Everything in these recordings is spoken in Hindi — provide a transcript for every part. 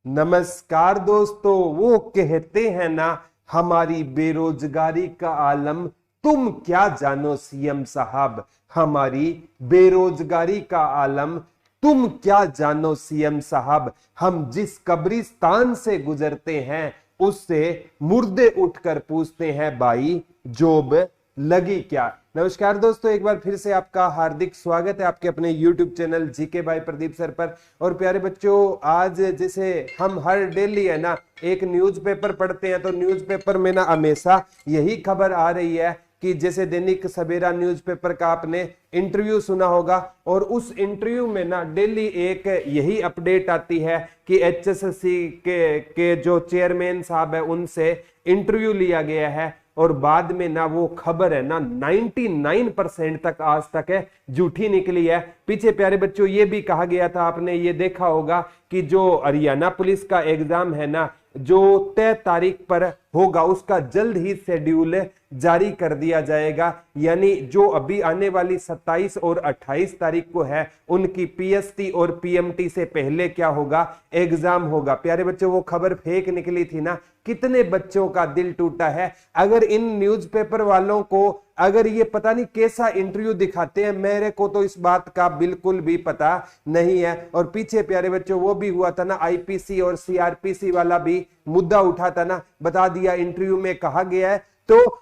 नमस्कार दोस्तों। वो कहते हैं ना, हमारी बेरोजगारी का आलम तुम क्या जानो सीएम साहब, हमारी बेरोजगारी का आलम तुम क्या जानो सीएम साहब। हम जिस कब्रिस्तान से गुजरते हैं उससे मुर्दे उठकर पूछते हैं भाई जॉब लगी क्या। नमस्कार दोस्तों, एक बार फिर से आपका हार्दिक स्वागत है आपके अपने YouTube channel GK by Pradeep sir पर। और प्यारे बच्चों, आज जैसे हम हर डेली है ना एक न्यूज़पेपर पढ़ते हैं, तो न्यूज़पेपर में ना हमेशा यही खबर आ रही है कि जैसे दैनिक सवेरा न्यूज़पेपर का आपने इंटरव्यू सुना होगा, और उस इंटरव्यू में ना डेली एक यही अपडेट आती है कि एचएसएससी के जो चेयरमैन साहब है उनसे इंटरव्यू लिया गया है, और बाद में ना वो खबर है ना 99% तक आज तक है झूठी निकली है। पीछे प्यारे बच्चों ये भी कहा गया था, आपने ये देखा होगा कि जो हरियाणा पुलिस का एग्जाम है ना जो तय तारीख पर होगा उसका जल्द ही शेड्यूल जारी कर दिया जाएगा। यानी जो अभी आने वाली 27 और 28 तारीख को है उनकी पीएसटी और पीएमटी से पहले क्या होगा, एग्जाम होगा। प्यारे बच्चों वो खबर फेक निकली थी ना, कितने बच्चों का दिल टूटा है। अगर इन न्यूज़पेपर वालों को अगर ये पता नहीं कैसा इंटरव्यू दिखाते हैं, मेरे को तो इस बात का बिल्कुल भी पता नहीं है। और पीछे प्यारे बच्चों वो भी हुआ था ना, आईपीसी और सीआरपीसी वाला भी मुद्दा उठा था ना, बता दिया इंटरव्यू में कहा गया है। तो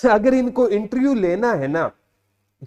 अगर इनको इंटरव्यू लेना है ना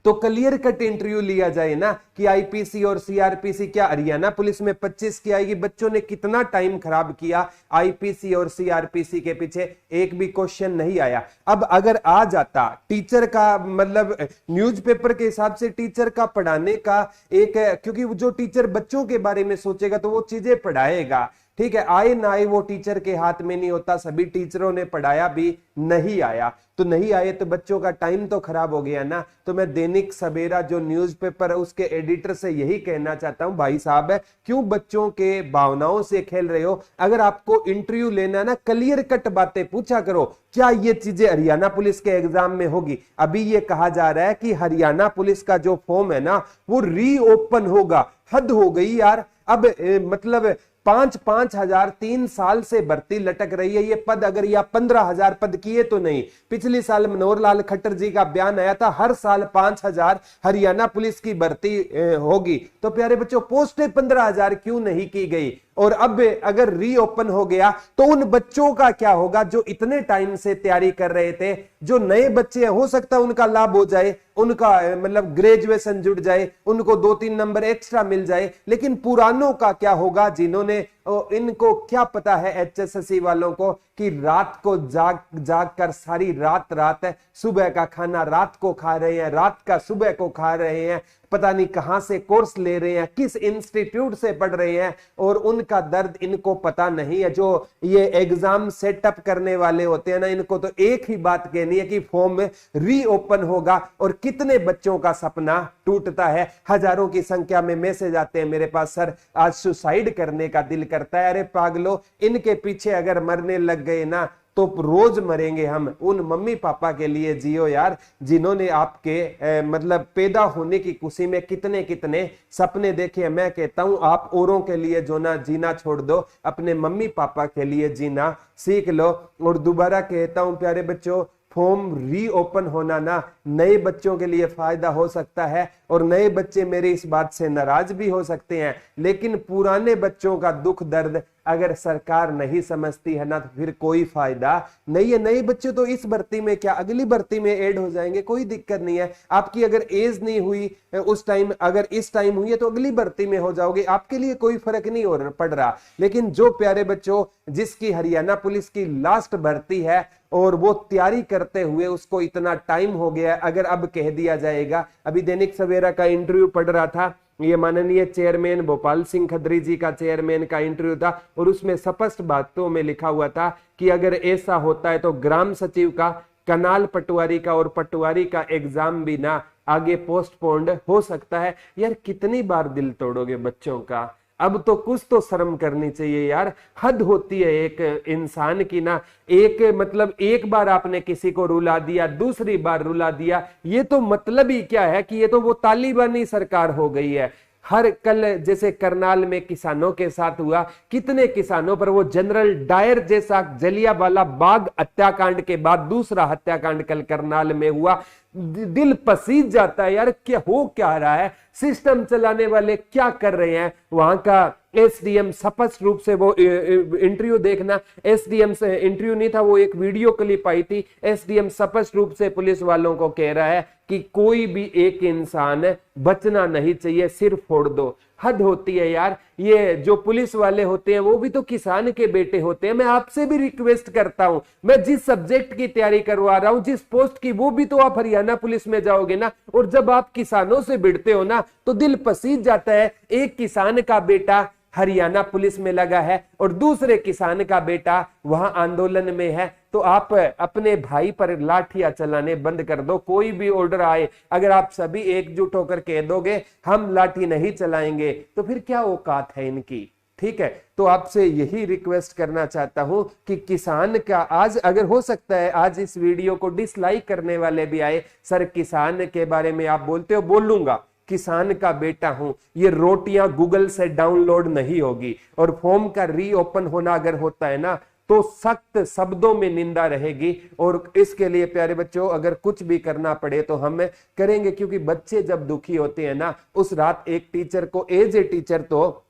तो क्लियर कट इंटरव्यू लिया जाए ना कि आईपीसी और सीआरपीसी क्या हरियाणा पुलिस में 25 की आएगी। बच्चों ने कितना टाइम खराब किया आईपीसी और सीआरपीसी के पीछे, एक भी क्वेश्चन नहीं आया। अब अगर आ जाता टीचर का, मतलब न्यूज़पेपर के हिसाब से टीचर का पढ़ाने का एक, क्योंकि जो टीचर बच्चों के बारे में सोचेगा तो वो चीजें पढ़ाएगा, ठीक है। आए ना आए वो टीचर के हाथ में नहीं होता, सभी टीचरों ने पढ़ाया भी नहीं आया, तो नहीं आए तो बच्चों का टाइम तो खराब हो गया ना। तो मैं दैनिक सवेरा जो न्यूज़पेपर है उसके एडिटर से यही कहना चाहता हूं, भाई साहब है क्यों बच्चों के भावनाओं से खेल रहे हो। अगर आपको इंटरव्यू लेना ना क्लियर कट बातें पूछा करो। क्या ये चीजें हरियाणा पुलिस के एग्जाम में होगी? अभी ये कहा जा रहा है कि हरियाणा पुलिस का जो फॉर्म है ना वो रीओपन होगा। हद हो गई यार। अब मतलब 5-5 हजार 3 साल से भर्ती लटक रही है। ये पद अगर या 15,000 पद किए तो नहीं। पिछले साल मनोहर लाल खट्टर जी का बयान आया था हर साल 5,000 हरियाणा पुलिस की भर्ती होगी। तो प्यारे बच्चों पोस्टें 15,000 क्यों नहीं की गई? और अब अगर रीओपन हो गया तो उन बच्चों का क्या होगा जो इतने टाइम से तैयारी कर रहे थे। जो नए बच्चे हैं हो सकता है उनका लाभ हो जाए, उनका मतलब ग्रेजुएशन जुड़ जाए, उनको 2-3 नंबर एक्स्ट्रा मिल जाए, लेकिन पुरानों का क्या होगा जिन्होंने, इनको क्या पता है एचएसएससी वालों को कि रात को जाग कर सारी रात सुबह का खाना रात को खा रहे हैं, रात का सुबह को खा रहे हैं, पता नहीं कहां से कोर्स ले रहे हैं, किस इंस्टीट्यूट से पढ़ रहे हैं, और उनका दर्द इनको पता नहीं है। जो ये एग्जाम सेटअप करने वाले होते हैं ना, इनको तो एक ही बात कहनी है कि फॉर्म रीओपन होगा। और कितने बच्चों का सपना टूटता है, हजारों की संख्या में मैसेज आते हैं मेरे पास, सर आज सुसाइड करने का दिल करता है। अरे पागलो, इनके पीछे अगर मरने लग गए ना तो रोज मरेंगे हम। उन मम्मी पापा के लिए जियो यार जिन्होंने आपके मतलब पैदा होने की खुशी में कितने कितने सपने देखे। मैं कहता हूं आप औरों के लिए जो ना जीना छोड़ दो, अपने मम्मी पापा के लिए जीना सीख लो। और दोबारा कहता हूं प्यारे बच्चों, फॉर्म रीओपन होना ना नए बच्चों के लिए फायदा हो सकता है, और नए बच्चे मेरी इस बात से नाराज भी हो सकते हैं, लेकिन पुराने बच्चों का दुख दर्द अगर सरकार नहीं समझती है ना तो फिर कोई फायदा नहीं है। नए बच्चे तो इस भर्ती में क्या अगली भर्ती में ऐड हो जाएंगे, कोई दिक्कत नहीं है। आपकी अगर एज नहीं हुई उस टाइम, अगर इस टाइम हुई है तो अगली भर्ती में हो जाओगे, आपके लिए कोई फर्क नहीं हो पड़ रहा। लेकिन जो प्यारे बच्चों जिसकी हरियाणा पुलिस की लास्ट भर्ती है और वो तैयारी करते हुए उसको इतना टाइम हो गया, अगर अब कह दिया जाएगा। अभी दैनिक सवेरा का इंटरव्यू पढ़ रहा था, ये माननीय चेयरमैन भोपाल सिंह खत्री जी का चेयरमैन का इंटरव्यू था, और उसमें स्पष्ट बातों में लिखा हुआ था कि अगर ऐसा होता है तो ग्राम सचिव का, कनाल पटवारी का और पटवारी का एग्जाम भी ना आगे पोस्टपोन्ड हो सकता है। यार कितनी बार दिल तोड़ोगे बच्चों का? अब तो कुछ तो शर्म करनी चाहिए यार। हद होती है एक इंसान की ना। एक मतलब एक बार आपने किसी को रुला दिया, दूसरी बार रुला दिया, ये तो मतलब ही क्या है कि ये तो वो तालिबानी सरकार हो गई है। हर कल जैसे करनाल में किसानों के साथ हुआ, कितने किसानों पर वो जनरल डायर जैसा जलियांवाला बाग हत्याकांड के बाद दूसरा हत्याकांड कल करनाल में हुआ। दिल पसीज जाता है यार, क्या हो क्या रहा है, सिस्टम चलाने वाले क्या कर रहे हैं। वहां का एसडीएम स्पष्ट रूप से, वो इंटरव्यू देखना, एसडीएम से इंटरव्यू नहीं था, वो एक वीडियो क्लिप आई थी, एसडीएम स्पष्ट रूप से पुलिस वालों को कह रहा है कि कोई भी एक इंसान बचना नहीं चाहिए, सिर फोड़ दो। हद होती है यार। ये जो पुलिस वाले होते हैं वो भी तो किसान के बेटे होते हैं। मैं आपसे भी रिक्वेस्ट करता हूं, मैं जिस सब्जेक्ट की तैयारी करवा रहा हूं, जिस पोस्ट की, वो भी तो आप हरियाणा पुलिस में जाओगे ना। और जब आप किसानों से भिड़ते हो ना तो दिल पसीज जाता है। एक किसान का बेटा हरियाणा पुलिस में लगा है और दूसरे किसान का बेटा वहां आंदोलन में है, तो आप अपने भाई पर लाठियां चलाने बंद कर दो। कोई भी ऑर्डर आए, अगर आप सभी एकजुट होकर कह दोगे हम लाठी नहीं चलाएंगे, तो फिर क्या औकात है इनकी। ठीक है, तो आपसे यही रिक्वेस्ट करना चाहता हूं कि किसान का आज, अगर हो सकता है आज इस वीडियो को डिसलाइक करने वाले भी आए, सर किसान के बारे में आप बोलते हो, बोलूंगा, किसान का बेटा हूं। ये रोटियां गूगल से डाउनलोड नहीं होगी, और फॉर्म का रीओपन होना अगर होता है ना तो सख्त शब्दों में निंदा रहेगी। और इसके लिए प्यारे बच्चों अगर कुछ भी करना पड़े तो हम करेंगे, क्योंकि बच्चे जब दुखी होते हैं ना, उस रात एक टीचर को एज ए टीचर तो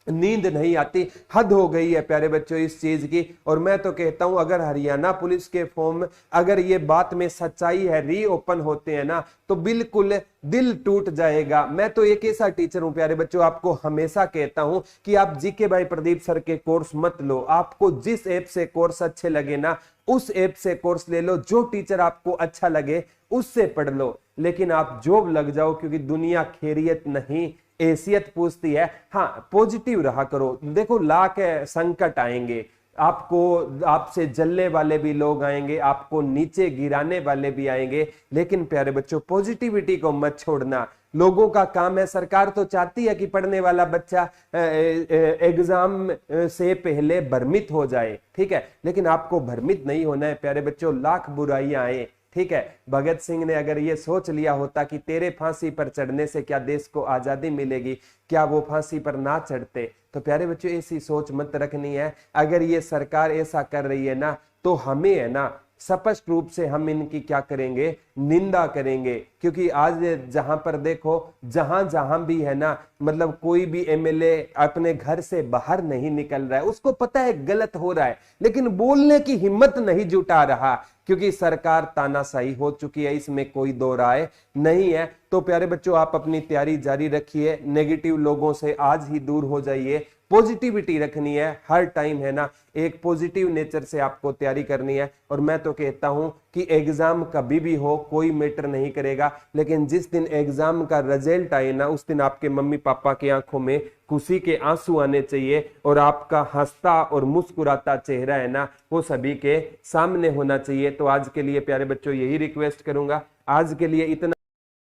नींद नहीं आती। हद हो गई है प्यारे बच्चों इस चीज की। और मैं तो कहता हूं अगर हरियाणा पुलिस के फॉर्म, अगर ये बात में सच्चाई है, रीओपन होते हैं ना, तो बिल्कुल दिल टूट जाएगा। मैं तो एक ऐसा टीचर हूं प्यारे बच्चों, आपको हमेशा कहता हूं कि आप जीके भाई प्रदीप सर के कोर्स मत लो। आपको जिस ऐप से कोर्स अच्छे लगे ना, उस ऐप से कोर्स ले लो। जो टीचर आपको अच्छा लगे उससे पढ़ लो, लेकिन आप जॉब लग जाओ, क्योंकि दुनिया खैरियत नहीं हैसियत पूछती है। हाँ, पॉजिटिव रहा करो। देखो लाख संकट आएंगे, आपको, आपसे जलने वाले भी लोग आएंगे, आपको नीचे गिराने वाले भी आएंगे, लेकिन प्यारे बच्चों पॉजिटिविटी को मत छोड़ना। लोगों का काम है, सरकार तो चाहती है कि पढ़ने वाला बच्चा एग्जाम से पहले भ्रमित हो जाए, ठीक है, लेकिन आपको भ्रमित नहीं होना है प्यारे बच्चों। लाख बुराइयां आए, ठीक है। भगत सिंह ने अगर ये सोच लिया होता कि तेरे फांसी पर चढ़ने से क्या देश को आजादी मिलेगी, क्या वो फांसी पर ना चढ़ते। तो प्यारे बच्चों ऐसी सोच मत रखनी है। अगर ये सरकार ऐसा कर रही है ना, तो हमें है ना स्पष्ट रूप से हम इनकी क्या करेंगे, निंदा करेंगे। क्योंकि आज जहां पर देखो, जहां जहां भी है ना, मतलब कोई भी एमएलए अपने घर से बाहर नहीं निकल रहा है, उसको पता है गलत हो रहा है, लेकिन बोलने की हिम्मत नहीं जुटा रहा, क्योंकि सरकार तानाशाही हो चुकी है, इसमें कोई दो राय नहीं है। तो प्यारे बच्चों आप अपनी तैयारी जारी रखिए, नेगेटिव लोगों से आज ही दूर हो जाइए, पॉजिटिविटी रखनी है हर टाइम, है ना, एक पॉजिटिव नेचर से आपको तैयारी करनी है। और मैं तो कहता हूं कि एग्जाम कभी भी हो कोई मैटर नहीं करेगा, लेकिन जिस दिन एग्जाम का रिजल्ट आए ना, उस दिन आपके मम्मी पापा की आंखों में खुशी के आंसू आने चाहिए, और आपका हंसता और मुस्कुराता चेहरा है ना, वो सभी के सामने होना चाहिए। तो आज के लिए प्यारे बच्चों यही रिक्वेस्ट करूंगा, आज के लिए इतना।